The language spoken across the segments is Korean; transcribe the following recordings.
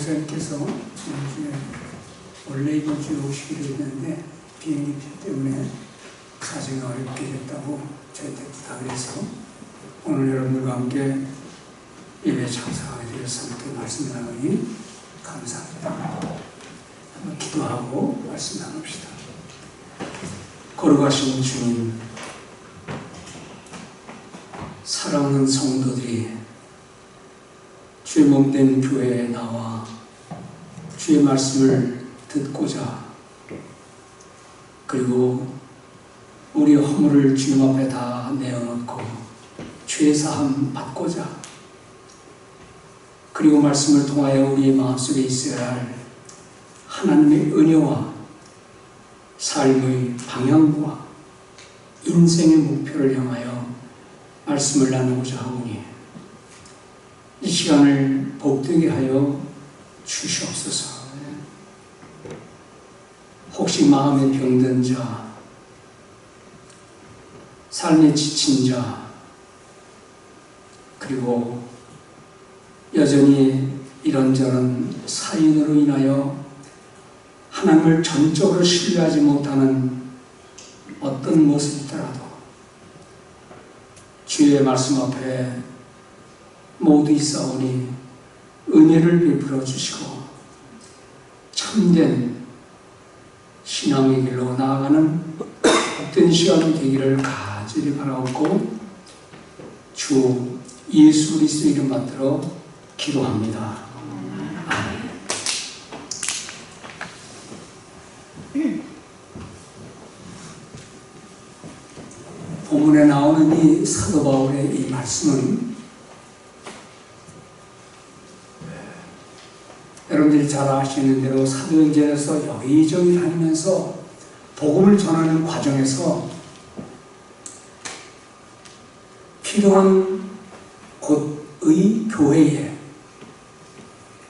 목사님께서 지난주에 원래 이번 주에 오시기로 했는데 비행기표 때문에 사정이 어렵게 됐다고 저희한테 부탁을 해서 오늘 여러분들과 함께 예배 참석하게 되어서 함께 말씀 나누니 감사합니다. 한번 기도하고 말씀 나눕시다. 거룩하신 주님, 사랑하는 성도들이 주의 몸된 교회에 나와 주의 말씀을 듣고자, 그리고 우리 허물을 주님 앞에 다 내어놓고 죄 사함 받고자, 그리고 말씀을 통하여 우리의 마음속에 있어야 할 하나님의 은혜와 삶의 방향과 인생의 목표를 향하여 말씀을 나누고자 하오니 이 시간을 복되게 하여 주시옵소서. 혹시 마음에 병든 자, 삶에 지친 자, 그리고 여전히 이런저런 사인으로 인하여 하나님을 전적으로 신뢰하지 못하는 어떤 모습이더라도 주의 말씀 앞에 모두 있사오니 은혜를 베풀어 주시고 참된 신앙의 길로 나아가는 복된 시간이 되기를 간절히 바라옵고 주 예수 그리스도 이름 받들어 기도합니다. 아멘. 본문에 나오는 이 사도 바울의 이 말씀은 여러분들이 잘 아시는 대로 사도행전에서 여기저기 다니면서 복음을 전하는 과정에서 필요한 곳의 교회에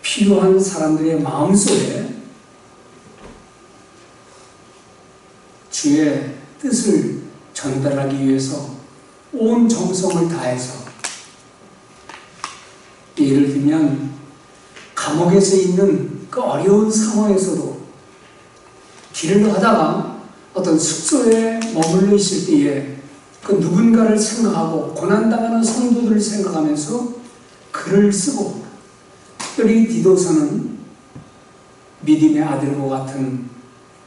필요한 사람들의 마음속에 주의 뜻을 전달하기 위해서 온 정성을 다해서, 예를 들면 감옥에서 있는 그 어려운 상황에서도 길을 가다가 어떤 숙소에 머물러 있을 때에 그 누군가를 생각하고 고난당하는 성도들을 생각하면서 글을 쓰고, 특별히 디도서는 믿음의 아들과 같은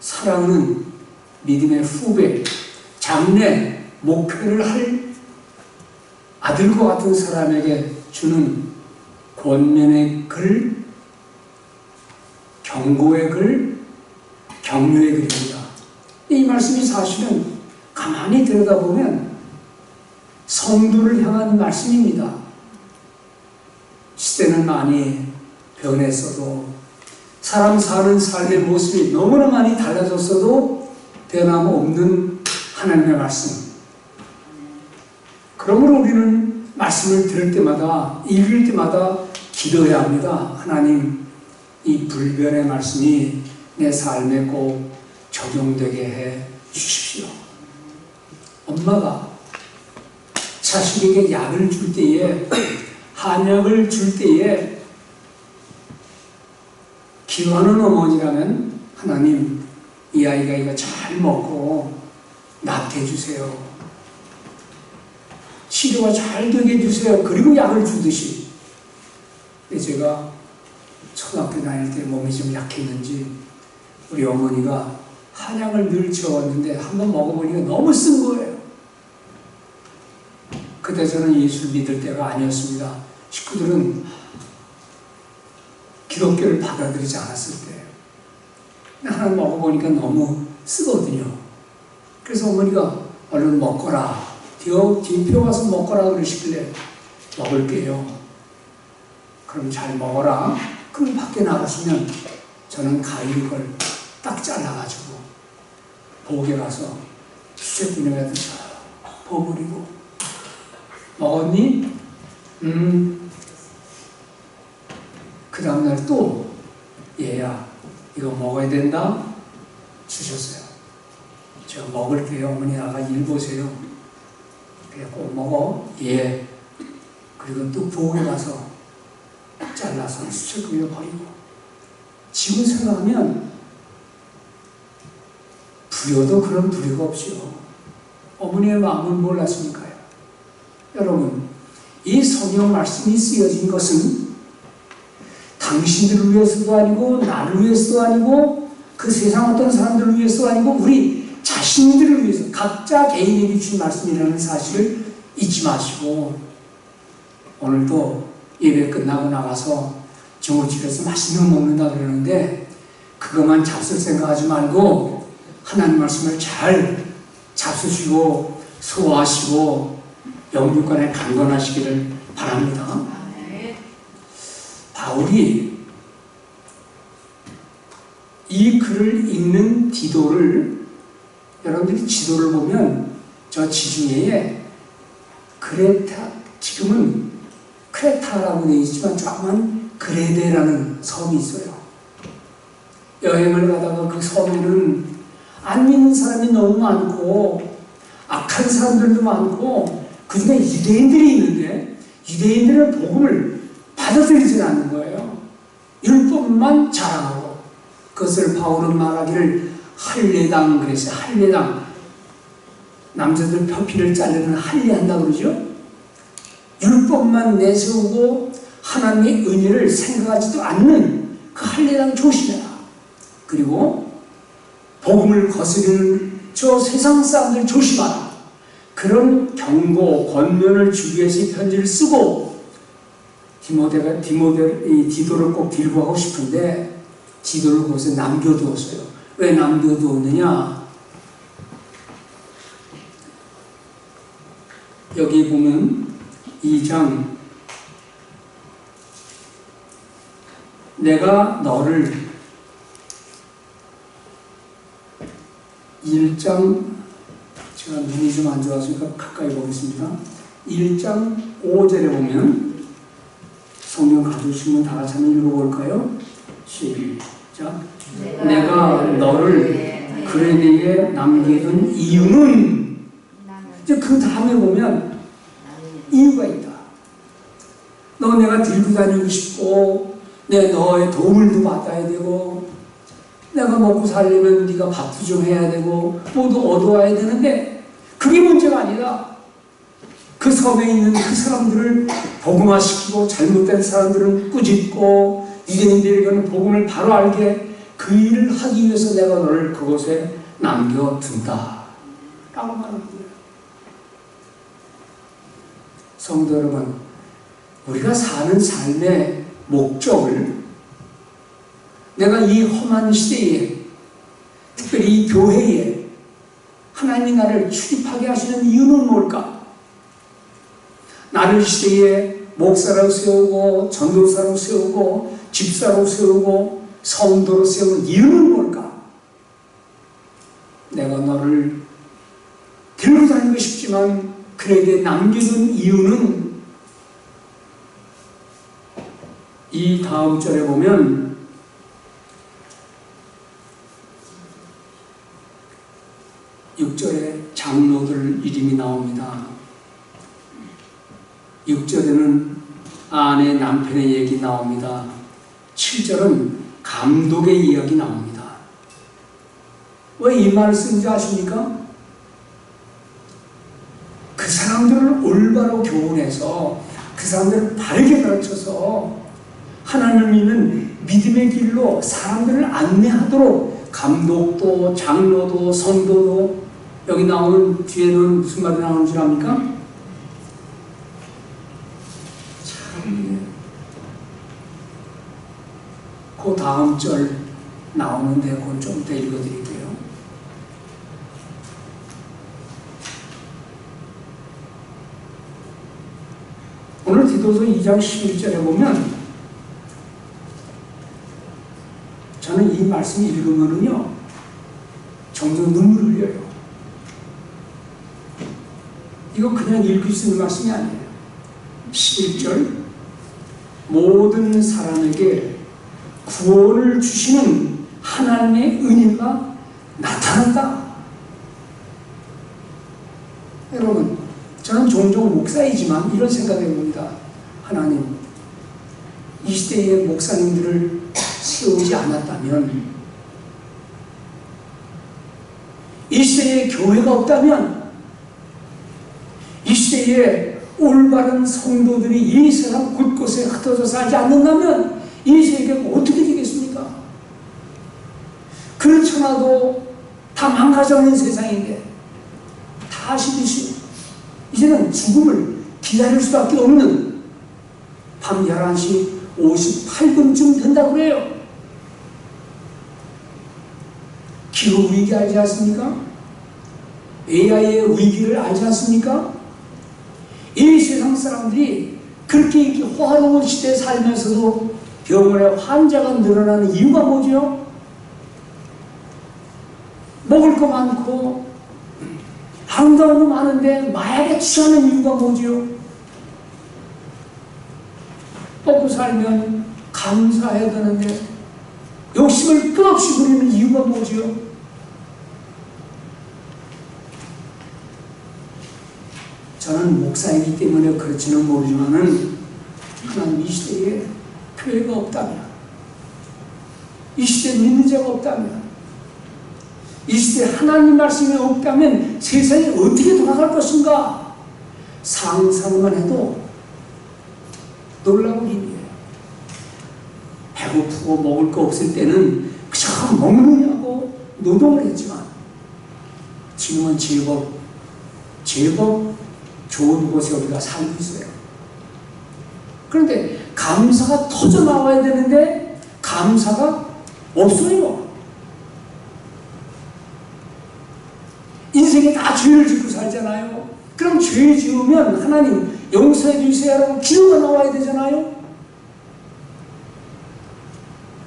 사랑하는 믿음의 후배, 장래, 목표를 할 아들과 같은 사람에게 주는 권면의 글, 경고의 글, 격려의 글입니다. 이 말씀이 사실은 가만히 들여다보면 성도를 향한 말씀입니다. 시대는 많이 변했어도, 사람 사는 삶의 모습이 너무나 많이 달라졌어도 변함없는 하나님의 말씀. 그러므로 우리는 말씀을 들을 때마다, 읽을 때마다 기도해야 합니다. 하나님, 이 불변의 말씀이 내 삶에 꼭 적용되게 해 주십시오. 엄마가 자식에게 약을 줄 때에, 한약을 줄 때에 기도하는 어머니라면, 하나님, 이 아이가 이거 잘 먹고 낫게 해주세요. 치료가 잘 되게 해주세요. 그리고 약을 주듯이. 근데 제가 초등학교 다닐 때 몸이 좀 약했는지 우리 어머니가 한약을 늘 지어왔는데 한번 먹어보니까 너무 쓴 거예요. 그때 저는 예수를 믿을 때가 아니었습니다. 식구들은 기독교를 받아들이지 않았을 때예요. 하나 먹어보니까 너무 쓰거든요. 그래서 어머니가 얼른 먹거라. 뒤표 가서 먹거라 그러시길래 먹을게요. 그럼 잘 먹어라. 그럼 밖에 나가시면 저는 가위를 딱 잘라가지고 부엌에 가서 수제비누에 버무리고, 먹었니? 그 다음날 또 얘야 이거 먹어야 된다 주셨어요. 저 먹을게요. 어머니 나가 일 보세요. 그냥 꼭 먹어. 예. 그리고 또 부엌에 가서 잘라서 수채구이에 버리고, 지금 생각하면 불효도 그런 불효가 없죠. 어머니의 마음은 몰랐으니까요. 여러분, 이 성경 말씀이 쓰여진 것은 당신들을 위해서도 아니고 나를 위해서도 아니고 그 세상 어떤 사람들을 위해서도 아니고 우리 자신들을 위해서 각자 개인에게 준 말씀이라는 사실을 잊지 마시고 오늘도 예배 끝나고 나가서 중국집에서 맛있는 거 먹는다 그러는데 그것만 잡술 생각하지 말고 하나님 말씀을 잘 잡수시고 소화하시고 영육간에 강건하시기를 바랍니다. 바울이 이 글을 읽는 디도를 여러분들이 지도를 보면 저 지중해에 크레타, 지금은 크레타라고 되어 있지만 조그만 그레데라는 섬이 있어요. 여행을 가다가 그 섬에는 안 믿는 사람이 너무 많고 악한 사람들도 많고 그 중에 유대인들이 있는데 유대인들은 복음을 받아들이지 않는 거예요. 율법만 자랑하고 그것을 바울은 말하기를 할례당 그랬어요. 할례당. 남자들 표피를 자르는 할례한다고 그러죠. 율법만 내세우고 하나님의 은혜를 생각하지도 않는 그 할례당 조심해라. 그리고 복음을 거스르는 저 세상 사람들 조심하라. 그런 경고, 권면을 주기 위해서 이 편지를 쓰고 디도를 꼭 들고 하고 싶은데 디도를 거기서 남겨두었어요. 왜 남겨두었느냐? 여기 보면 2장 내가 너를 1장 제가 눈이 좀 안 좋아서니까 가까이 보겠습니다. 1장 5절에 보면 성경 가져오시면 다 같이 한번 읽어볼까요? 시작. 내가 너를 그레네에 남겨둔 이유는 이제 그 다음에 보면 이유가 있다. 너 내가 들고 다니고 싶고 내 너의 도움을 받아야 되고 내가 먹고 살려면 네가 밥도 좀 해야 되고 뭐도 얻어와야 되는데 그게 문제가 아니다. 그 섬에 있는 그 사람들을 복음화시키고 잘못된 사람들은 꾸짖고 유대인들에게는 복음을 바로 알게 그 일을 하기 위해서 내가 너를 그곳에 남겨둔다 라고 말하는 거예요. 성도 여러분, 우리가 사는 삶의 목적을 내가 이 험한 시대에 특별히 이 교회에 하나님이 나를 출입하게 하시는 이유는 뭘까? 나를 시대에 목사로 세우고 전도사로 세우고 집사로 세우고 성도로 세우는 이유는 뭘까? 내가 너를 들고 다니고 싶지만 그에게 남겨둔 이유는 이 다음 절에 보면 6절에 장로들 이름이 나옵니다. 6절에는 아내 남편의 얘기 나옵니다. 7절은 감독의 이야기 나옵니다. 왜 이 말을 쓴지 아십니까? 그 사람들을 올바로 교훈해서 그 사람들을 바르게 가르쳐서 하나님을 믿는 믿음의 길로 사람들을 안내하도록 감독도 장로도 성도도 여기 나오는 뒤에는 무슨 말이 나오는 줄 압니까? 참, 그 다음 절 나오는데 그건 좀 더 읽어드릴게요. 오늘 디도서 2장 11절에 보면 저는 이 말씀 읽으면은요 점점 눈물을 흘려요. 이거 그냥 읽을 수 있는 말씀이 아니에요. 11절 모든 사람에게 구원을 주시는 하나님의 은혜가 나타난다. 여러분, 저는 종종 목사이지만 이런 생각을 해봅니다. 하나님, 이 시대의 목사님들을 세우지 않았다면, 이 시대에 교회가 없다면, 이 시대에 올바른 성도들이 이 세상 곳곳에 흩어져 살지 않는다면 이 세계가 어떻게 되겠습니까? 그렇잖아도 다 망가져가는 세상인데 다 아시듯이 이제는 죽음을 기다릴 수밖에 없는 밤 11시 58분쯤 된다고 그래요. 기후위기 알지 않습니까? AI의 위기를 알지 않습니까? 이 세상 사람들이 그렇게 이렇게 호화로운 시대에 살면서도 병원에 환자가 늘어나는 이유가 뭐죠? 먹을 거 많고 아름다운 거 많은데 마약에 취하는 이유가 뭐죠? 먹고 살면 감사해야 되는데 욕심을 끝없이 부리는 이유가 뭐죠? 저는 목사이기 때문에 그렇지는 모르지만은 하나님 이 시대에 교회가 없다면, 이 시대에 믿는 자가 없다면, 이 시대에 하나님 말씀이 없다면 세상이 어떻게 돌아갈 것인가 상상만 해도 놀라운 일이에요. 배고프고 먹을 거 없을 때는 그저 먹느냐고 노동을 했지만 지금은 제법 좋은 곳에 우리가 살고 있어요. 그런데 감사가 터져 나와야 되는데 감사가 없어요. 인생에 다 죄를 짓고 살잖아요. 그럼 죄 지으면 하나님 용서해 주세요라고 기도가 나와야 되잖아요.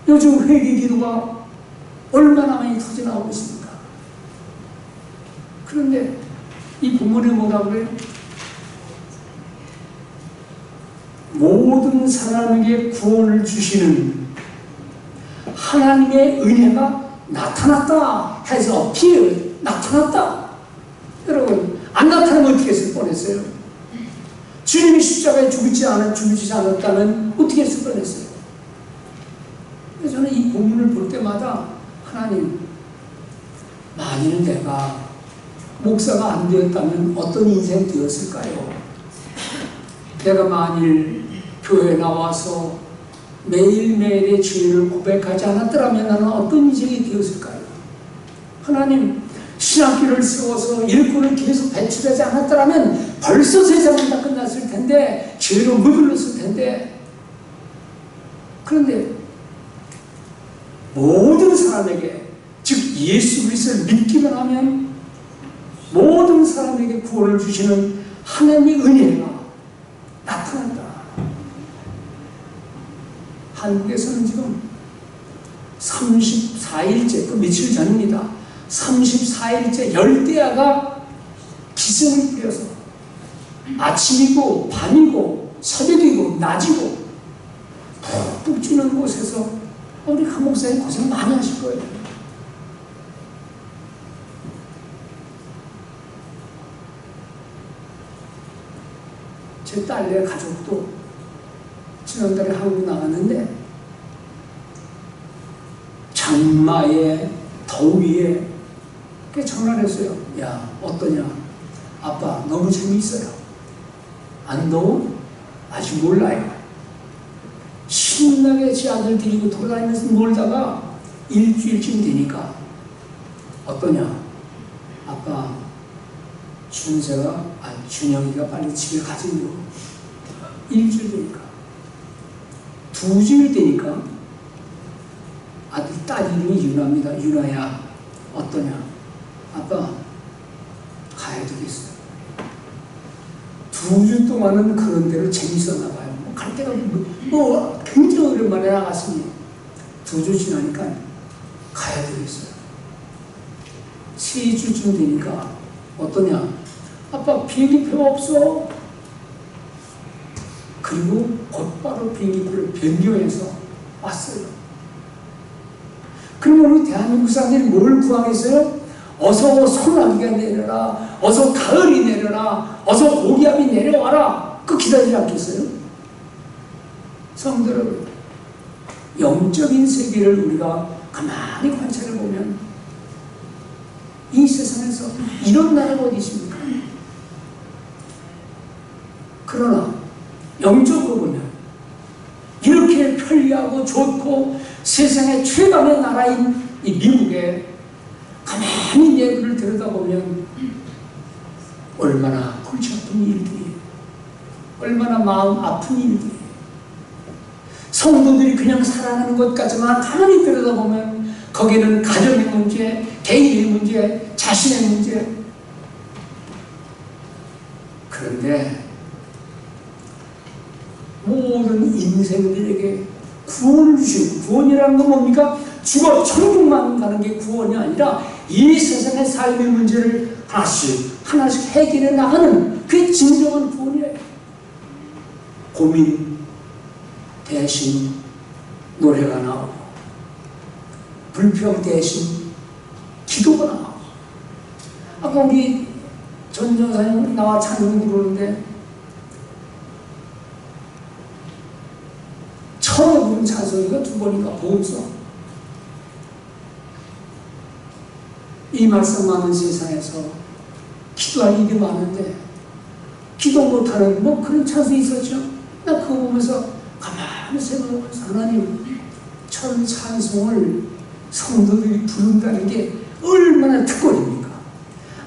요즘 회개 기도가 얼마나 많이 터져 나오고 있습니까? 그런데 이 본문에 뭐라고 그래요? 모든 사람에게 구원을 주시는 하나님의 은혜가 나타났다 해서 피해 나타났다. 여러분 안 나타나면 어떻게 했을 뻔했어요? 주님이 십자가에 죽이지 않았다면 어떻게 했을 뻔했어요? 그래서 저는 이 본문을 볼 때마다 하나님, 만일 내가 목사가 안 되었다면 어떤 인생 되었을까요? 내가 만일 교회에 나와서 매일매일의 죄를 고백하지 않았더라면 나는 어떤 인생이 되었을까요? 하나님, 신학교를 세워서 일꾼을 계속 배출하지 않았더라면 벌써 세상은 다 끝났을 텐데, 죄로 물들었을 텐데. 그런데 모든 사람에게, 즉 예수 그리스도를 믿기만 하면 모든 사람에게 구원을 주시는 하나님의 은혜가 나타난다. 한국에서는 지금 34일째, 그 며칠 전입니다. 34일째 열대야가 기승을 부려서 아침이고 밤이고 새벽이고 낮이고 푹푹 찌는 곳에서 우리 한 목사님 고생 많이 하실 거예요. 제 딸네 가족도 지난달에 한국 나갔는데 장마에 더위에 전화를 했어요. 야, 어떠냐? 아빠 너무 재미있어요. 안 더워? 아직 몰라요. 신나게 제 아들 데리고 돌아다니면서 놀다가 일주일쯤 되니까 어떠냐? 아빠 준영이가 빨리 집에 가지요. 일주일 되니까. 2주일 되니까 아들 딸 이름이 유나입니다. 유나야 어떠냐? 아빠 가야 되겠어요. 2주 동안은 그런 데로 재밌었나 봐요. 갈 데가 굉장히 오랜만에 나갔으니 2주 지나니까 가야 되겠어요. 3주쯤 되니까 어떠냐? 아빠 비행기표 없어. 그리고 곧바로 비행기표를 변경해서 왔어요. 그러면 우리 대한민국 사람들이 뭘 구하겠어요? 어서 소나기가 내려라, 어서 가을이 내려라, 어서 고기압이 내려와라. 그 기다리지 않겠어요? 성도들, 영적인 세계를 우리가 가만히 관찰해 보면 이 세상에서 이런 나라가 어디 있습니까? 그러나 영적으로 보면 이렇게 편리하고 좋고 세상의 최강의 나라인 이 미국에 가만히 내부를 들여다보면 얼마나 골치 아픈 일들이, 얼마나 마음 아픈 일들이, 성도들이 그냥 살아가는 것까지만 가만히 들여다보면 거기에는 가정의 문제, 개인의 문제, 자신의 문제. 그런데 모든 인생들에게 구원을 주시고, 구원이라는 건 뭡니까? 죽어 천국만 가는 게 구원이 아니라 이 세상의 삶의 문제를 하나씩 해결해 나가는 그게 진정한 구원이에요. 고민 대신 노래가 나오고, 불평 대신 기도가 나오고. 아까 우리 전 전사님 나와 찬양 부르는데 처음에 부른 찬송이가 2번인가 보험서. 이 말씀 많은 세상에서 기도할 일이 많은데 기도 못하는 뭐 그런 찬송이 있었죠. 나 그거 보면서 가만히 생각하면서 하나님, 저런 찬송을 성도들이 부른다는 게 얼마나 특권입니까?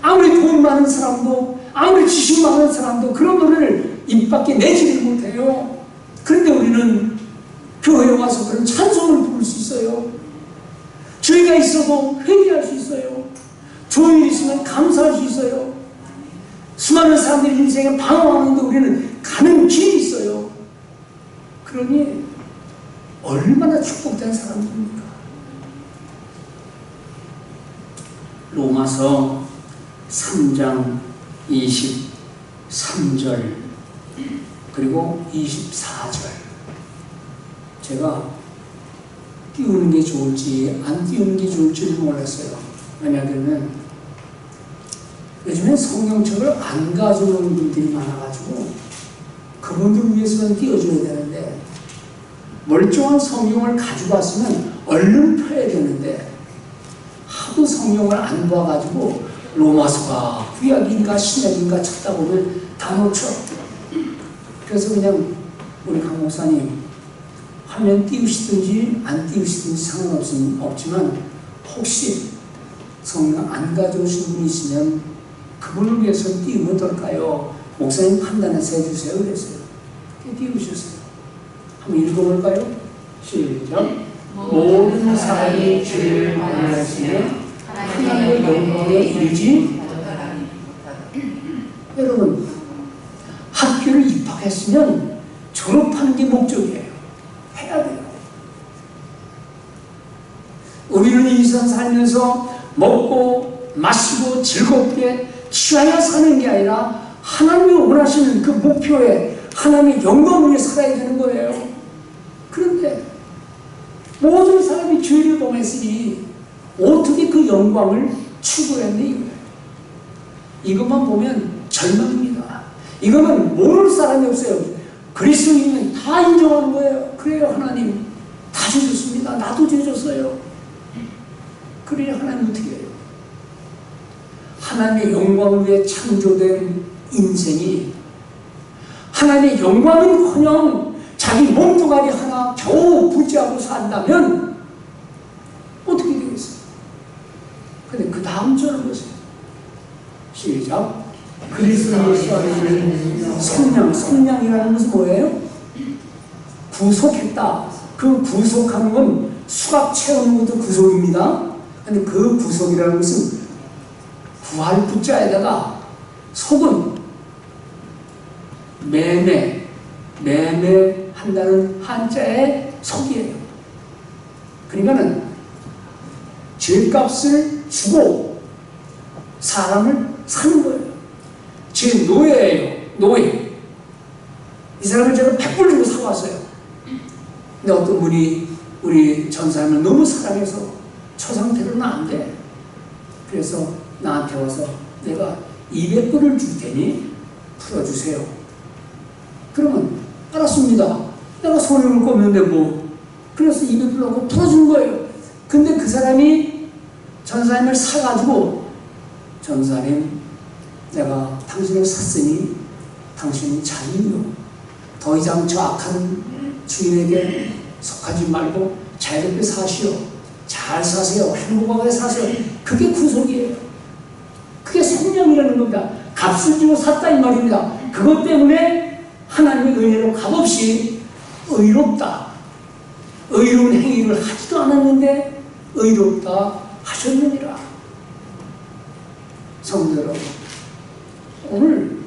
아무리 돈 많은 사람도, 아무리 지식 많은 사람도 그런 노래를 입 밖에 내지를 못해요. 그런데 우리는 교회에 와서 그런 찬송을 부를 수 있어요. 죄가 있어도 회개할 수 있어요. 좋은 일 있으면 감사할 수 있어요. 수많은 사람들이 인생에 방황하는데 우리는 가는 길이 있어요. 그러니 얼마나 축복된 사람들입니까? 로마서 3장 23절 그리고 24절. 제가 띄우는 게 좋을지 안 띄우는 게 좋을지를 몰랐어요. 왜냐하면 요즘엔 성경책을 안 가져오는 분들이 많아가지고 그분들 위해서는 띄워줘야 되는데, 멀쩡한 성경을 가지고 왔으면 얼른 펴야 되는데 하도 성경을 안 봐가지고 로마서가 구약인가 신약인가 찾다 보면 다 놓쳐. 그래서 그냥 우리 강 목사님 화면 띄우시든지 안 띄우시든지 상관없지만 혹시 성경 안 가져오신 분이 있으면 그분을 위해서 띄우면 어떨까요? 목사님 판단해서 해주세요. 그랬어요. 띄우셨어요. 한번 읽어볼까요? 시작. 모든 사람이 죄를 범하시며 하나님의 영광에 이르지. 여러분, 학교를 입학했으면 졸업하는 게 목적이에요. 해야 돼요. 우리는 이 세상 살면서 먹고 마시고 즐겁게 취하여 사는 게 아니라 하나님이 원하시는 그 목표에 하나님의 영광을 위해 살아야 되는 거예요. 그런데 모든 사람이 죄를 범했으니 어떻게 그 영광을 추구했니? 이거예요. 이것만 보면 절망입니다. 이거는 모를 사람이 없어요. 그리스도인은 다 인정하는 거예요. 그래요, 하나님 다 죄졌습니다. 나도 죄졌어요. 그래야 하나님 어떻게 해요? 하나님의 영광을 위해 창조된 인생이 하나님의 영광은커녕 자기 몸뚱아리 하나 겨우 붙잡고 산다면 어떻게 되겠어요? 근데 그 다음 절을 보세요. 시작. 그리스도 예수 안에는 성량이라는 것은 뭐예요? 구속했다. 그 구속하는 건 수갑 채우는 것도 구속입니다. 근데 그 구속이라는 것은 구할 구자에다가 속은 매매한다는 한자의 속이에요. 그러니까는 죄값을 주고 사람을 사는 거예요. 제 노예예요. 노예. 이 사람을 제가 100불 주고 사왔어요. 근데 어떤 분이 우리 전사님을 너무 사랑해서 저 상태로는 안 돼. 그래서 나한테 와서 내가 200불을 줄 테니 풀어주세요. 그러면 알았습니다. 내가 손님을 꼽는데 뭐 그래서 입에 불라고 풀어준 거예요. 근데 그 사람이 전사님을 사가지고, 전사님, 내가 당신을 샀으니 당신이 자유요. 더 이상 저 악한 주인에게 속하지 말고 자유롭게 사시오. 잘 사세요. 행복하게 사세요. 그게 구속이에요. 그게 생명이라는 겁니다. 값을 주고 샀다 이 말입니다. 그것 때문에 하나님의 은혜로 값없이 의롭다. 의로운 행위를 하지도 않았는데 의롭다 하셨느니라. 성도 여러분, 오늘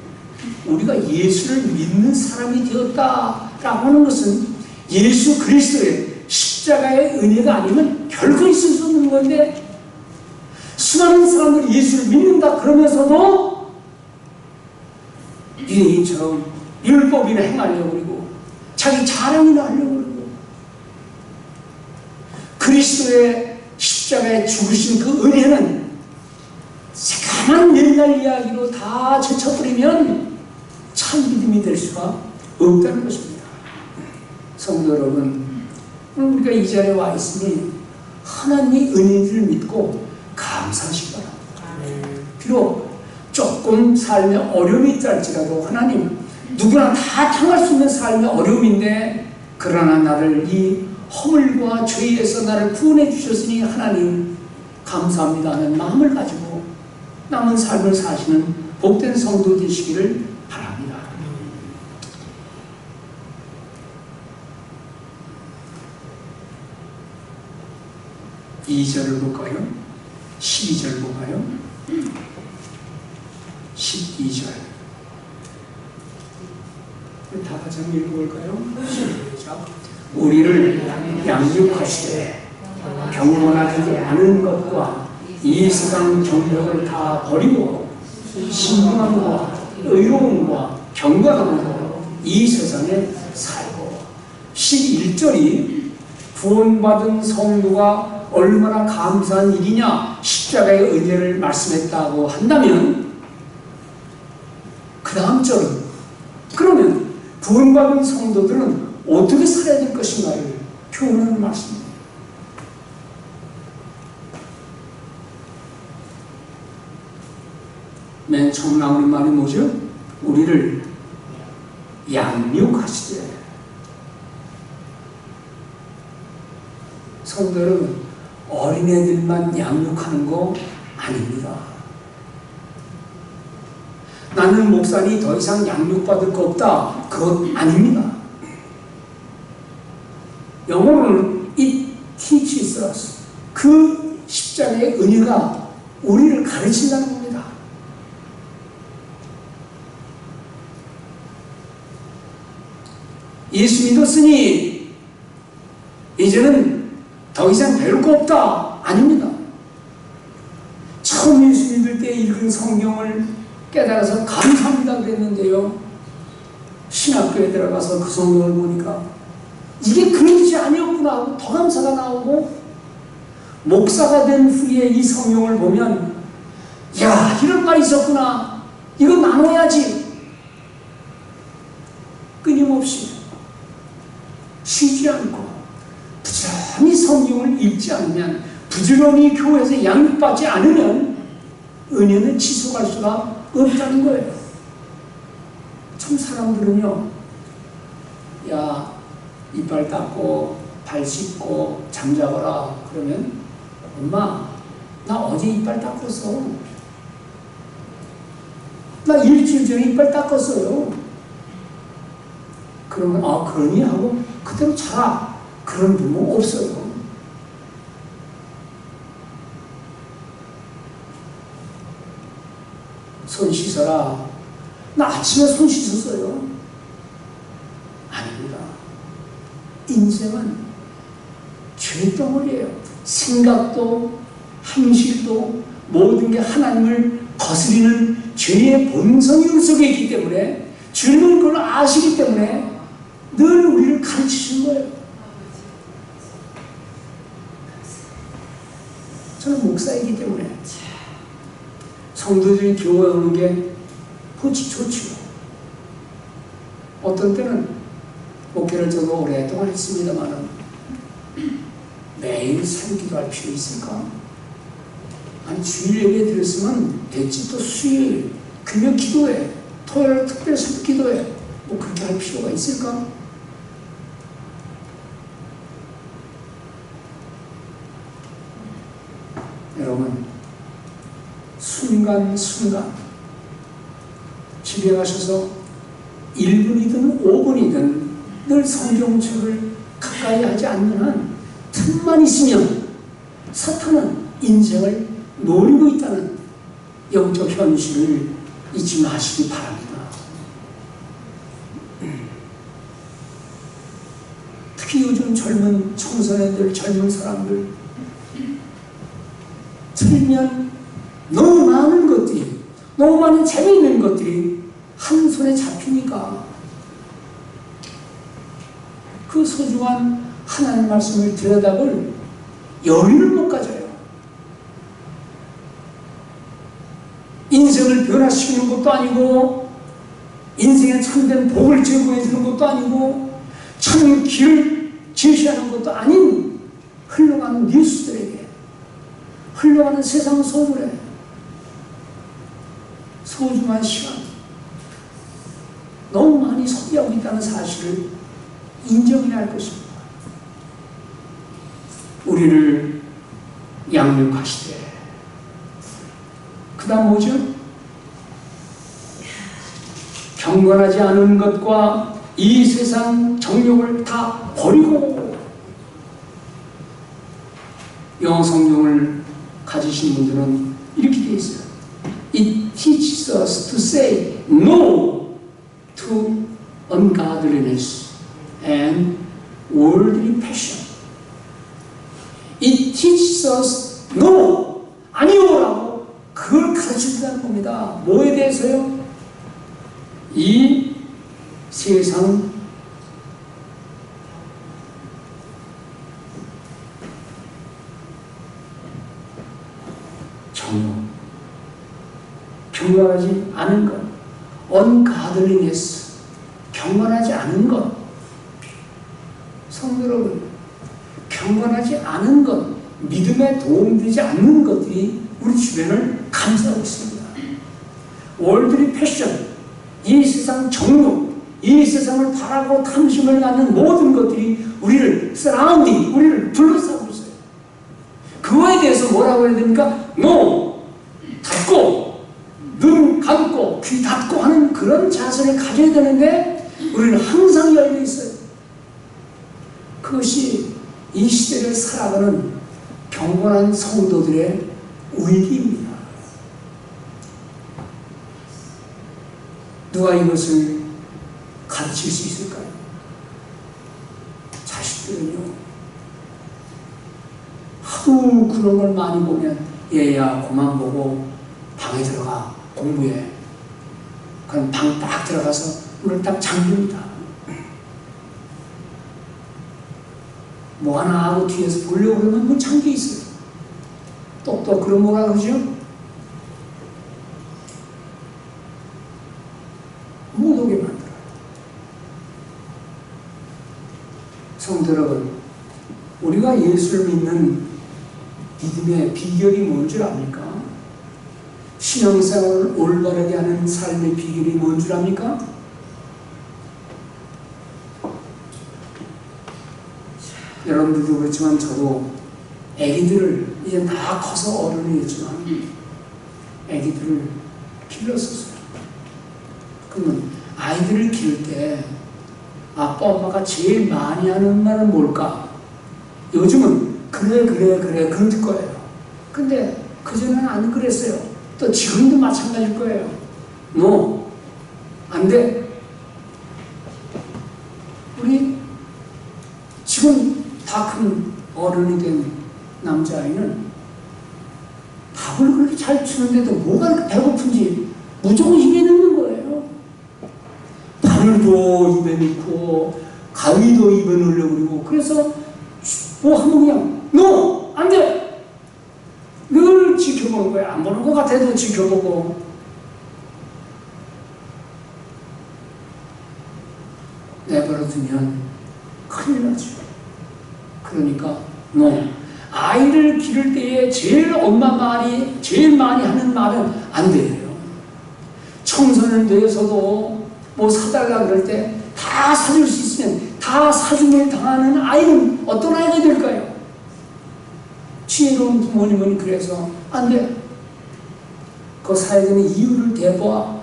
우리가 예수를 믿는 사람이 되었다라고 하는 것은 예수 그리스도의 십자가의 은혜가 아니면 결코 있을 수 없는 건데, 수많은 사람들이 예수를 믿는다 그러면서도 유대인처럼 율법이나 행하려고 그러고 자기 자랑이나 하려고 그러고, 그리스도의 십자가에 죽으신 그 은혜는 새까만 옛날 이야기로 다 제쳐버리면 참 믿음이 될 수가 없다는 것입니다. 성도 여러분, 우리가 이 자리에 와 있으니 하나님의 은혜를 믿고 감사하시기 바랍니다. 비록 조금 삶에 어려움이 있다 할지라도, 하나님, 누구나 다 당할 수 있는 삶의 어려움인데, 그러나 나를 이 허물과 죄에서 나를 구원해 주셨으니 하나님 감사합니다 하는 마음을 가지고 남은 삶을 사시는 복된 성도 되시기를 바랍니다. 이 2절을 볼까요? 12절 볼까요? 12절. 다 같이 한번 읽어볼까요? 시작. 우리를 양육하시되 경건하지 않은 것과 이 세상 정욕을 다 버리고 신중함과 의로움과 경건함으로 이 세상에 살고. 11절이 구원받은 성도가 얼마나 감사한 일이냐, 십자가의 은혜를 말씀했다고 한다면, 그 다음 절은 그러면 구원받은 성도들은 어떻게 살아야 될 것인가를 표현하는 말씀입니다. 맨 처음 나오는 말이 뭐죠? 우리를 양육하시되. 성도 여러분, 어린애들만 양육하는 거 아닙니다. 나는 목사니 더 이상 양육받을 거 없다, 그것 아닙니다. 영어로는 It teaches us. 그 십자가의 은혜가 우리를 가르친다는 겁니다. 예수 믿었으니 이제는 더 이상 배울 거 없다, 아닙니다. 처음 예수 믿을 때 읽은 성경을 깨달아서 감사합니다 그랬는데요, 신학교에 들어가서 그 성경을 보니까 이게 그런 뜻이 아니었구나 하고 더 감사가 나오고, 목사가 된 후에 이 성경을 보면, 야, 이런 말이 있었구나, 이거 나눠야지. 끊임없이 쉬지 않고 부지런히 성경을 읽지 않으면, 부지런히 교회에서 양육받지 않으면 은혜는 지속할 수가 없다는 거예요. 참 사람들은요, 야, 이빨 닦고 발 씻고 잠자거라 그러면, 엄마, 나 어제 이빨 닦았어. 나 일주일 전에 이빨 닦았어요. 그러면 아, 그러니 하고 그대로 자라. 그런 부모 없어요. 손 씻어라. 나 아침에 손 씻었어요. 아닙니다. 인생은 죄덩어리예요. 생각도 행실도 모든 게 하나님을 거스리는 죄의 본성이 우리 속에 있기 때문에, 주님은 그걸 아시기 때문에 늘 우리를 가르치신 거예요. 저는 목사이기 때문에 성도들이 교회 오는 게 그렇지 좋죠. 어떤 때는 목회를 저도 오랫동안 했습니다만은 매일 새기도할 필요 있을까? 아니 주일 예배 드렸으면 됐지. 또 수요일 금요 기도회, 토요일 특별 새벽 기도회 뭐 그렇게 할 필요가 있을까? 여러분 순간순간 집에 가셔서 1분이든 5분이든 늘 성경책을 가까이 하지 않는 한 틈만 있으면 사탄은 인생을 노리고 있다는 영적 현실을 잊지 마시기 바랍니다. 특히 요즘 젊은 청소년들, 젊은 사람들 틀면 너무 많은 것들이, 너무 많은 재미있는 것들이 한 손에 잡히니까 그 소중한 하나님 말씀을 들여다볼 여유를 못 가져요. 인생을 변화시키는 것도 아니고 인생의 참된 복을 제공해 주는 것도 아니고 참 길을 제시하는 것도 아닌 흘러가는 뉴스들에게, 흘러가는 세상 소문에 소중한 시간 너무 많이 소비하고 있다는 사실을 인정해야 할 것입니다. 우리를 양육하시되 그 다음 뭐죠? 경건하지 않은 것과 이 세상 정욕을 다 버리고. 영어 성경을 가지신 분들은 이렇게 되어 있어요. It teaches us to say no to ungodliness and worldly passion. It teaches us no, 아니오라고 그걸 가르쳐준다는 겁니다. 뭐에 대해서요? 이 세상 정욕, 경건하지 않은 것, ungodliness, 경건하지 않은 것. 성도 여러분, 경건하지 않은 것, 믿음에 도움되지 않는 것들이 우리 주변을 감싸고 있습니다. 월드리 패션, 이 세상 정욕, 이 세상을 바라고 탐심을 갖는 모든 것들이 우리를 서라운딩, 우리를 둘러싸고 있어요. 그거에 대해서 뭐라고 해야 됩니까? No! 닫고, 눈 감고, 귀 닫고 하는 그런 자세를 가져야 되는데 우리는 항상 열려 있어요. 그것이 이 시대를 살아가는 경건한 성도들의 위기입니다. 누가 이것을 가르칠 수 있을까요? 자식들은요, 하도 그런 걸 많이 보면 얘야 그만 보고 방에 들어가 공부해. 그럼 방 딱 들어가서 문을 딱 잠깁니다. 뭐 하나 하고 뒤에서 보려고 그러면 문 잠겨 있어요. 똑똑 그런 뭐라 그러죠? 못 오게 만들어요. 성도 여러분, 우리가 예수를 믿는 믿음의 비결이 뭔 줄 압니까? 신앙생활을 올바르게 하는 삶의 비결이 뭔 줄 압니까? 여러분들도 그렇지만 저도 애기들을 이제 다 커서 어른이 됐지만 애기들을 길렀었어요. 그러면 아이들을 기를 때 아빠 엄마가 제일 많이 하는 말은 뭘까? 요즘은 그래 그럴 거예요. 근데 그전에는 안 그랬어요. 또 지금도 마찬가지일 거예요. No, 안 돼. 우리 지금 다 큰 어른이 된 남자아이는 밥을 그렇게 잘 주는데도 뭐가 이렇게 배고픈지 무조건 입에 넣는 거예요. 밥도 입에 넣고 가위도 입에 넣으려고 그러고, 그래서 뭐 하면 그냥 No! 안 돼! 늘 지켜보는 거야. 안 보는 것 같아도 지켜보고. 내버려 두면 큰일 나죠. 그러니까 아이를 기를 때에 제일 엄마 말이 제일 많이 하는 말은 안 돼요. 청소년 돼서도 뭐 사달라 그럴 때 다 사줄 수 있으면 다 사줌을 당하는 아이는 어떤 아이가 될까요? 지혜로운 부모님은 그래서 안 돼. 그 사야 되는 이유를 대보아.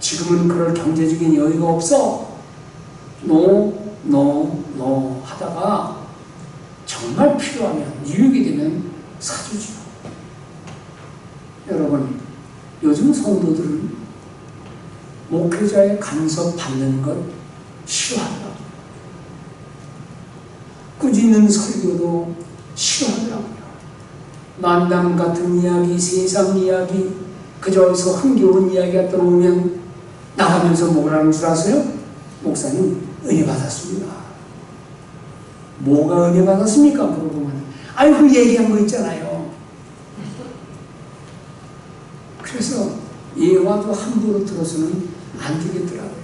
지금은 그럴 경제적인 여유가 없어. 하다가 정말 필요하면 유익이 되면 사주죠. 여러분, 요즘 성도들은 목회자의 간섭 받는 것 싫어하더라고요. 꾸짖는 설교도 싫어하더라고요. 만담 같은 이야기, 세상 이야기, 그저 어디서 흥겨운 이야기가 들어오면 나가면서 뭐라는 줄 아세요? 목사님, 은혜 받았습니다. 뭐가 은혜 받았습니까? 물어보면 그 얘기한 거 있잖아요. 그래서 예화도 함부로 들어서는 안 되겠더라고요.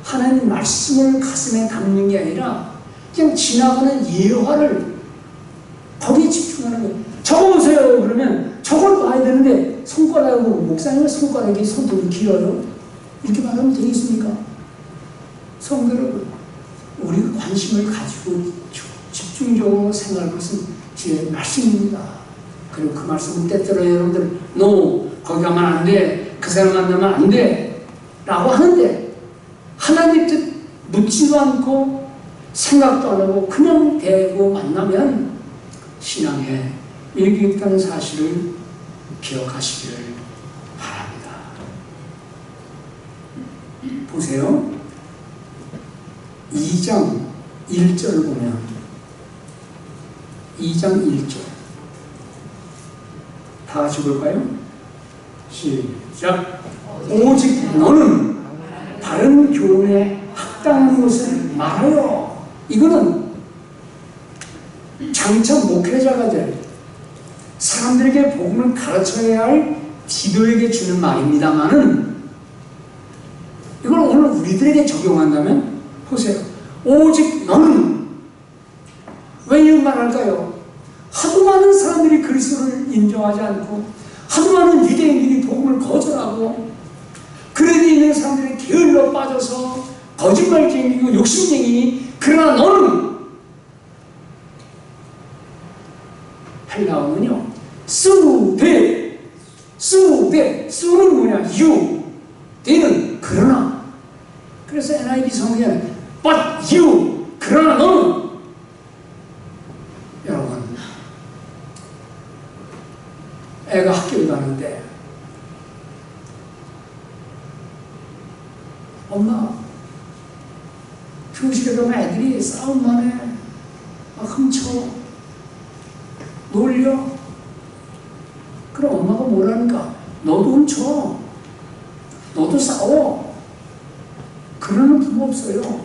하나님 말씀을 가슴에 담는 게 아니라 그냥 지나가는 예화를 거기에 집중하는 거예요. 적어보세요. 그러면 저걸 봐야 되는데 손가락으로 목사님의 손가락이 손톱이 길어요. 이렇게 말하면 되겠습니까? 성도 여러분, 우리가 관심을 가지고 집중적으로 생각할 것은 주의 말씀입니다. 그리고 그 말씀은 때때로 여러분들 거기 가면 안 돼. 그 사람 만나면 안 돼. 라고 하는데 하나님 뜻 묻지도 않고 생각도 안 하고 그냥 대고 만나면 신앙에 일이 있다는 사실을 기억하시기를 바랍니다. 보세요. 2장 1절 보면 2장 1절 다 같이 볼까요? 시작. 오직 너는 바른 교훈에 합당한 것을 말하여. 이거는 장차 목회자가 될 사람들에게 복음을 가르쳐야 할 디도에게 주는 말입니다만은 이걸 오늘 우리들에게 적용한다면 보세요. 오직 너는 왜 이 말할까요? 하도 많은 사람들이 그리스도를 인정하지 않고 하도 많은 유대인들이 복음을 거절하고 그래도 있는 사람들이 게을러 빠져서 거짓말쟁이고 욕심쟁이. 그러나 너는 헬라어는요 수는 뭐냐? 대는 그러나. 그래서 NIV 성경에는 but you, 그러나 너는. 여러분, 애가 학교에 가는데 엄마, 교실에 가면 애들이 싸움만 해. 막 훔쳐, 놀려. 그럼 엄마가 뭐라니까? 너도 훔쳐, 너도 싸워. 그러는 부모 없어요.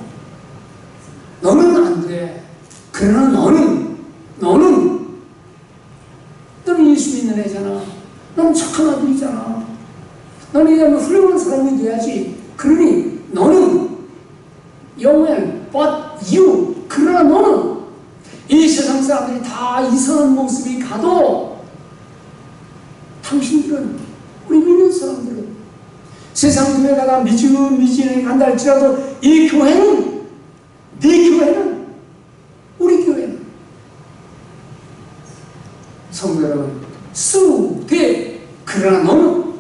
너는 안 돼. 그러나 너는 예수 믿는 애잖아. 너는 착한 아들이잖아. 너는 이제 훌륭한 사람이 돼야지. 그러니 너는 영원 but you, 그러나 너는 이 세상 사람들이 다 이상한 모습이 가도 당신들은, 우리 믿는 사람들은 세상 교회 가다 미지근미지근하게 간다 할지라도 이 교회는, 네 교회는, 우리 교회는 성도 여러분, 그러나 너는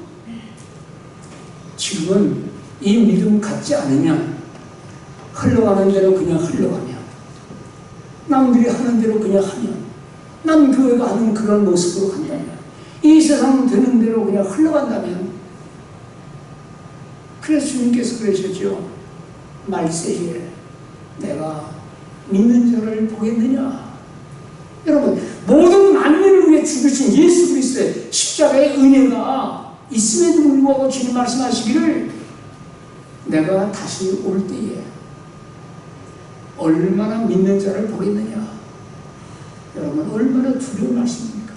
지금은 이 믿음 갖지 않으면 흘러가는 대로 그냥 흘러가면, 남들이 하는 대로 그냥 하면, 남 교회가 하는 그런 모습으로 간다면, 이 세상 되는 대로 그냥 흘러간다면, 그래서 주님께서 그러셨죠. 말세에 내가 믿는 자를 보겠느냐. 여러분, 모든 만민을 위해 죽으신 예수 그리스도의 십자가의 은혜가 있음에도 불구하고 주님 말씀하시기를 내가 다시 올 때에 얼마나 믿는 자를 보겠느냐. 여러분, 얼마나 두려운 말씀입니까?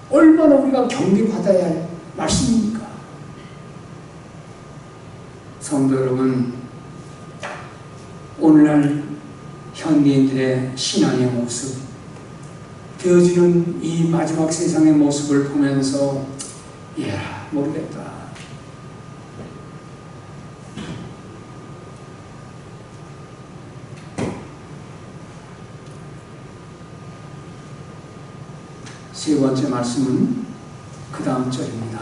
얼마나 우리가 경계받아야 할 말씀입니까? 성도 여러분, 오늘날 현대인들의 신앙의 모습, 되어지는 이 마지막 세상의 모습을 보면서 이야, 모르겠다. 세 번째 말씀은 그 다음 절입니다.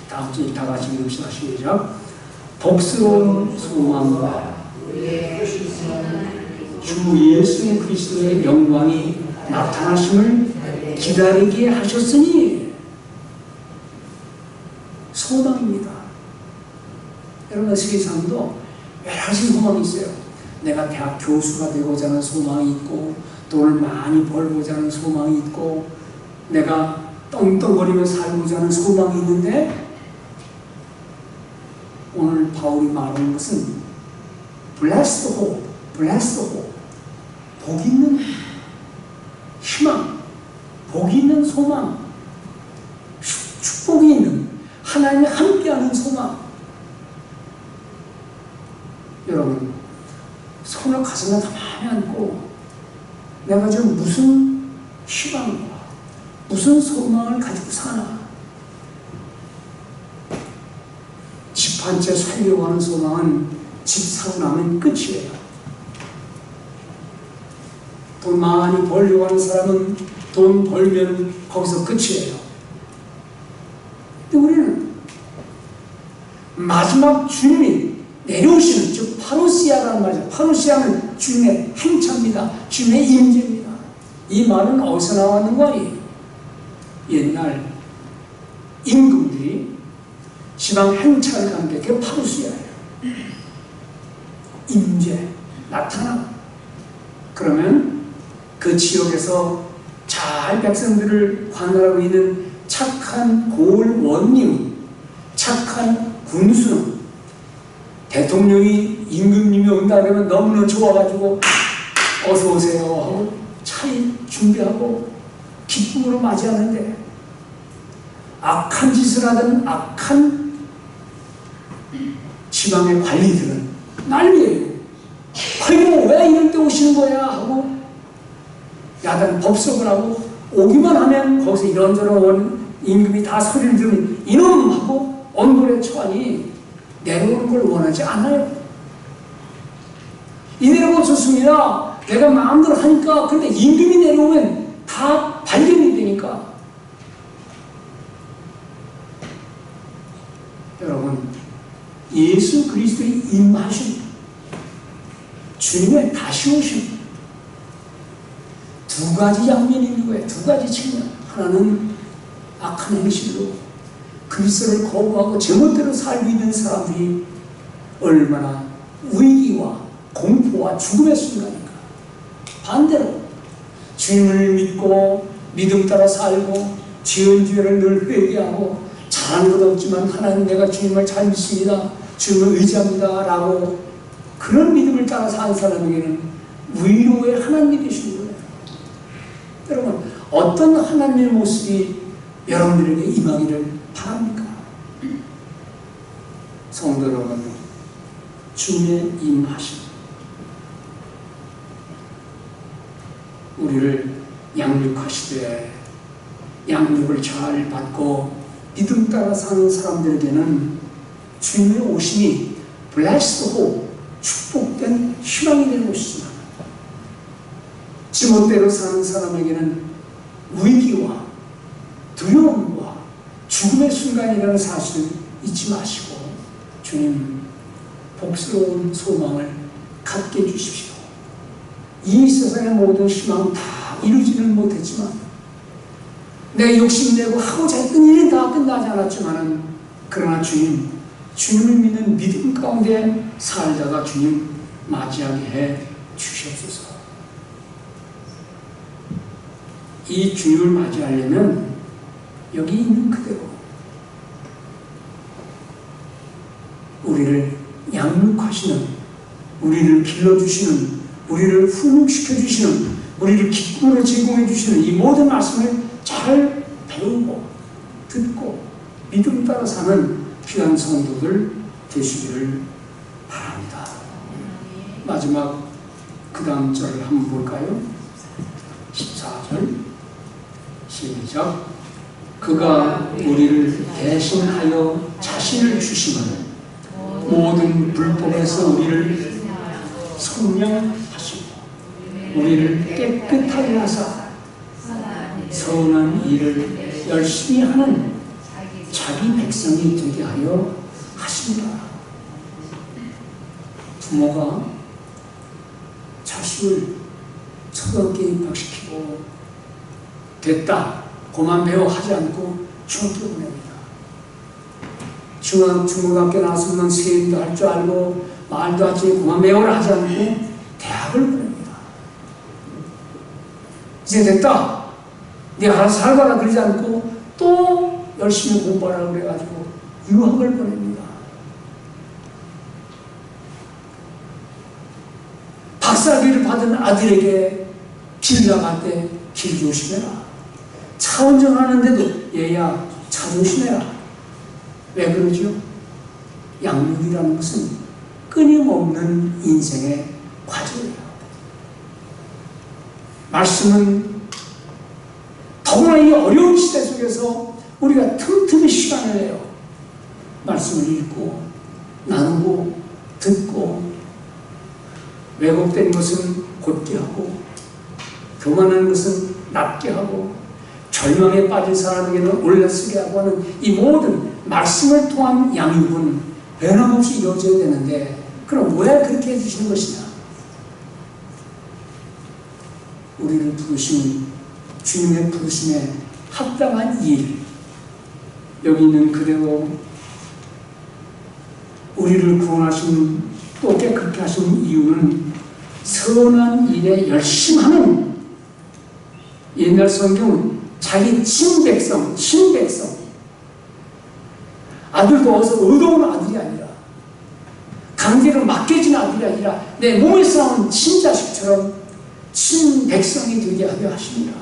다음 절 다 같이 읽읍시다. 시작. 복스러운 소망과 주 예수 그리스도의 영광이 나타나심을 기다리게 하셨으니 소망입니다. 여러분, 세상도 여러 가지 소망이 있어요. 내가 대학 교수가 되고자 하는 소망이 있고, 돈을 많이 벌고자 하는 소망이 있고, 내가 떵떵거리며 살고자 하는 소망이 있는데, 오늘 바울이 말하는 것은 blessed hope, blessed hope, 복 있는 희망, 복 있는 소망, 축복이 있는, 하나님이 함께하는 소망. 여러분, 손을 가슴에 가만히 안고 내가 지금 무슨 희망과 무슨 소망을 가지고 사나? 집 한 채 살려고 하는 소망은 집 사고 나면 끝이에요. 돈 많이 벌려고 하는 사람은 돈 벌면 거기서 끝이에요. 근데 우리는 마지막 주님이 내려오시는, 즉 파루시아라는 말이죠. 파루시아는 주님의 행차입니다. 주님의 임재입니다. 이 말은 어디서 나왔는 거니? 옛날 임금들이 지방 행차를 한 게 그게 파루시아예요. 임재, 나타나. 그러면 그 지역에서 잘 백성들을 관할하고 있는 착한 고을 원님, 착한 군수는 대통령이 임금님이 온다 그러면 너무너무 좋아가지고 어서 오세요 하고 차에 준비하고 기쁨으로 맞이하는데, 악한 짓을 하던 악한 지방의 관리들은 난리예요. 아이고 왜 이럴 때 오시는 거야 하고 야단 법석을 하고, 오기만 하면 거기서 이런저런 임금이 다 소리를 들으면 이놈 하고 언골에 처하니 내려오는 걸 원하지 않아요. 이대로 좋습니다. 내가 마음대로 하니까. 근데 임금이 내려오면 다 발견이 되니까. 여러분, 예수 그리스도의 임하심, 주님의 다시 오심, 두 가지 양면이 있는 거예요. 두 가지 측면. 하나는 악한 행실로 그리스도를 거부하고 제멋대로 살고 있는 사람들이 얼마나 위기와 공포와 죽음의 순간인가. 반대로 주님을 믿고 믿음 따라 살고 지은 죄를 늘 회개하고 잘하는 것 없지만 하나님 내가 주님을 잘 믿습니다, 주님을 의지합니다 라고 그런 믿음을 따라 사는 사람에게는 위로의 하나님이 되시는 거예요. 여러분, 어떤 하나님의 모습이 여러분들에게 임하기를 바랍니까? 성도 여러분, 주님의 임하심, 우리를 양육하시되 양육을 잘 받고 믿음 따라 사는 사람들에게는 주님의 오심이 blessed hope, 축복된 희망이 되는 것이지만, 지멋대로 사는 사람에게는 위기와 두려움과 죽음의 순간이라는 사실을 잊지 마시고 주님 복스러운 소망을 갖게 해주십시오. 이 세상의 모든 희망은 다 이루지는 못했지만, 내 욕심내고 하고자 했던 일이 다 끝나지 않았지만, 그러나 주님을 믿는 믿음 가운데 살다가 주님 맞이하게 해 주시옵소서. 이 주님을 맞이하려면 여기 있는 그대로 우리를 양육하시는, 우리를 길러주시는, 우리를 훈육시켜주시는, 우리를 기쁨으로 제공해주시는 이 모든 말씀을 잘 배우고 듣고 믿음 따라 사는 귀한 성도들 되시기를 바랍니다. 마지막 그 다음 절을 한번 볼까요? 14절 시작. 그가 우리를 대신하여 자신을 주시면 모든 불법에서 우리를 성령하시고 우리를 깨끗하게 하사 선한 일을 열심히 하는 자기 백성이 되게 하여 하십니다. 부모가 자식을 초등학교에 입학시키고 됐다, 그만 배워 하지 않고 중학교 보냅니다. 중고등학교 나왔으면 세임도 할 줄 알고 말도 하지 그만 배워라 하지 않고 대학을 보냅니다. 이제 됐다, 네가 알아서 살거라 그러지 않고 또 열심히 공부하라고 그래가지고 유학을 보냅니다. 박사학위를 받은 아들에게 길 나갈 때 길 조심해라. 차 운전하는데도 얘야 차 조심해라. 왜 그러죠? 양육이라는 것은 끊임없는 인생의 과정이에요. 말씀은 더구나 이 어려운 시대 속에서 우리가 틈틈이 시간을 내요. 말씀을 읽고 나누고 듣고 왜곡된 것은 곧게 하고 교만한 것은 낮게 하고 절망에 빠진 사람에게는 올려쓰게 하고 하는 이 모든 말씀을 통한 양육은 변함없이 이루어져야 되는데 그럼 왜 그렇게 해주시는 것이냐? 우리를 부르신 주님의 부르심에 합당한 일, 여기 있는 그대로 우리를 구원하신 또 깨끗게 하신 이유는 선한 일에 열심하는, 옛날 성경은 자기 친백성, 친백성, 아들도 어서 의도운 아들이 아니라 강제로 맡겨진 아들이 아니라 내 몸에서 나온 친자식처럼 친백성이 되게 하려 하십니다.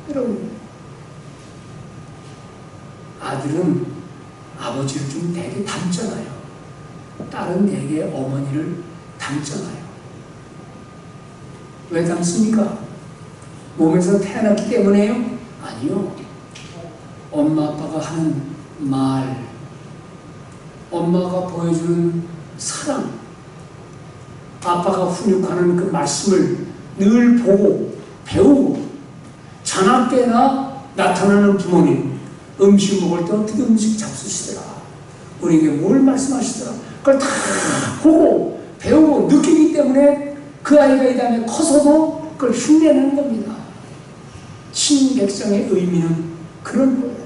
여러분, 아들은 아버지를 좀 되게 닮잖아요. 딸은 되게 어머니를 닮잖아요. 왜 닮습니까? 몸에서 태어났기 때문에요? 아니요. 엄마 아빠가 하는 말, 엄마가 보여주는 사랑, 아빠가 훈육하는 그 말씀을 늘 보고 배우고, 자나 때나 나타나는 부모님, 음식 먹을 때 어떻게 음식 잡수시더라, 우리에게 뭘 말씀하시더라, 그걸 다 보고 배우고 느끼기 때문에 그 아이가 이 다음에 커서도 그걸 흉내내는 겁니다. 친백성의 의미는 그런 거예요.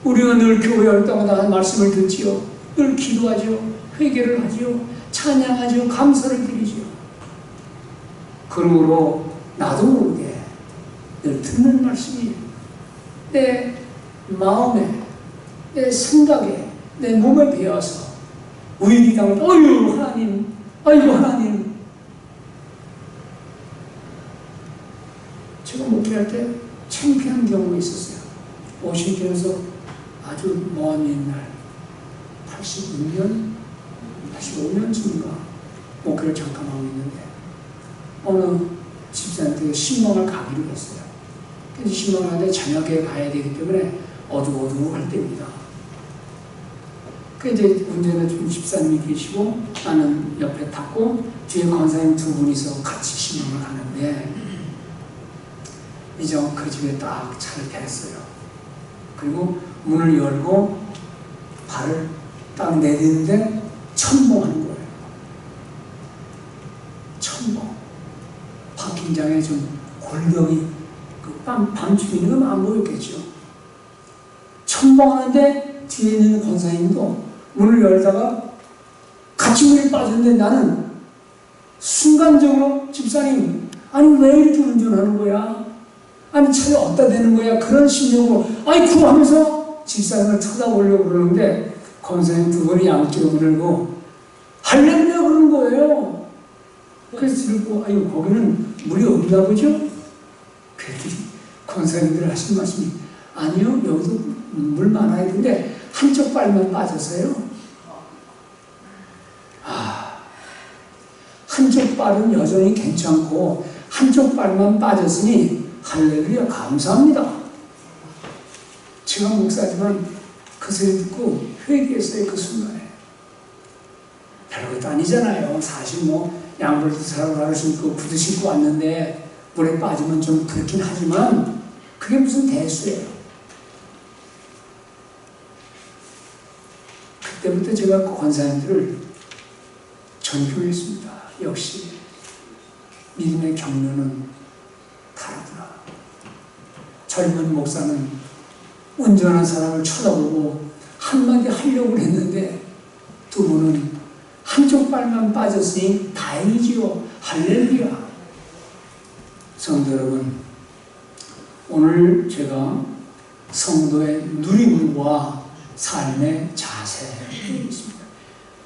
우리가 늘 교회 올 때마다 말씀을 듣지요. 늘 기도하죠. 회개를 하지요. 찬양하지요. 감사를 드리지요. 그러므로 나도 모르게 늘 듣는 말씀이 내 마음에, 내 생각에, 내 몸에 배어서 우연히 당하면 어휴 하나님, 아이고 하나님. 제가 목회할 때 창피한 경우가 있었어요. 오신교에서 아주 먼 옛날 85년쯤인가 목회를 잠깐 하고 있는데 어느 집사한테 신방을 가기로 했어요. 그래서 신방을 하는데 저녁에 가야 되기 때문에 어두워할 때입니다. 그 이제 운전해 준 집사님이 계시고 나는 옆에 탔고 뒤에 권사님 두 분이서 같이 신방을 하는데 이제 그 집에 딱 차를 댔어요. 그리고 문을 열고 발을 딱 내딛는데 첨벙하는 거예요. 첨벙. 파킹장에 좀 골격이 그 밤중에 있는 건 안 보였겠죠. 첨벙하는데 뒤에 있는 권사님도 문을 열다가 같이 물에 빠졌는데 나는 순간적으로 집사님, 아니 왜 이렇게 운전하는 거야? 아니 차에 어디다 대는 거야? 그런 심정으로 아이쿠 하면서 집사님을 쳐다보려고 그러는데 권사님 두 분이 양쪽으로 들고 할렐루야 그러는 거예요. 그래서 들고 아유 거기는 물이 없나 보죠? 그랬더니 권사님들 하신 말씀이 아니요 여기도 물 많아야 되는데 한쪽 발만 빠져서요. 한쪽 발은 여전히 괜찮고 한쪽 발만 빠졌으니 할렐루야 감사합니다. 제가 목사지만 그 소리 듣고 회개했어요. 그 순간에. 별것도 아니잖아요. 사실 뭐 양말도 사러 신고 구두 신고 왔는데 물에 빠지면 좀 그렇긴 하지만 그게 무슨 대수예요. 그때부터 제가 그 권사님들을 존경했습니다. 역시 믿음의 경륜은 다르구나. 젊은 목사는 운전한 사람을 쳐다보고 한마디 하려고 했는데 두 분은 한쪽 발만 빠졌으니 다행이지요. 할렐루야. 성도 여러분, 오늘 제가 성도의 누림과 삶의 자세에 있습니다.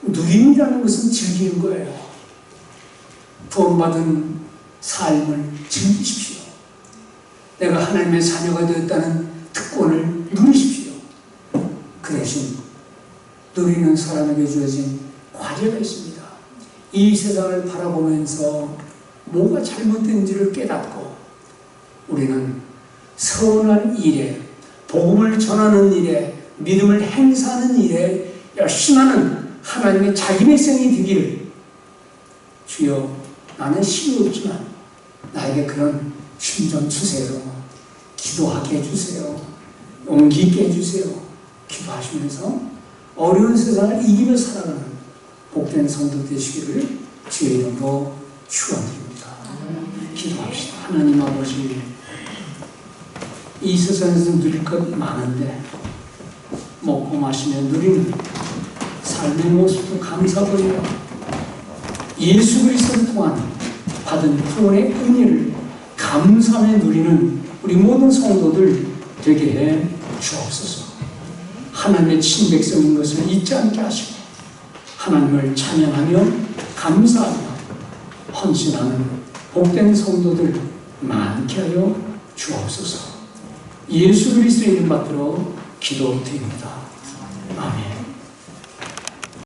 누림이라는 것은 즐기는 거예요. 구원받은 삶을 즐기십시오. 내가 하나님의 자녀가 되었다는 특권을 누리십시오. 그 대신 누리는 사람에게 주어진 과제가 있습니다. 이 세상을 바라보면서 뭐가 잘못된지를 깨닫고 우리는 선한 일에, 복음을 전하는 일에, 믿음을 행사하는 일에 열심히 하는 하나님의 자기 백성이 되기를, 주여 나는 힘이 없지만 나에게 그런 힘 좀 주세요. 기도하게 해주세요. 용기 있게 해주세요. 기도하시면서 어려운 세상을 이기며 살아가는 복된 성도 되시기를 주의 이름으로 축원드립니다. 기도합시다. 하나님 아버지, 이 세상에서 누릴 것 많은데 먹고 마시며 누리는 삶의 모습도 감사드려요. 예수 그리스도를 통한 받은 구원의 은혜를 감사하며 누리는 우리 모든 성도들 되게 해 주옵소서. 하나님의 친백성인 것을 잊지 않게 하시고 하나님을 찬양하며 감사하며 헌신하는 복된 성도들 많게 하여 주옵소서. 예수 그리스도의 이름 받들어 기도드립니다. 아멘.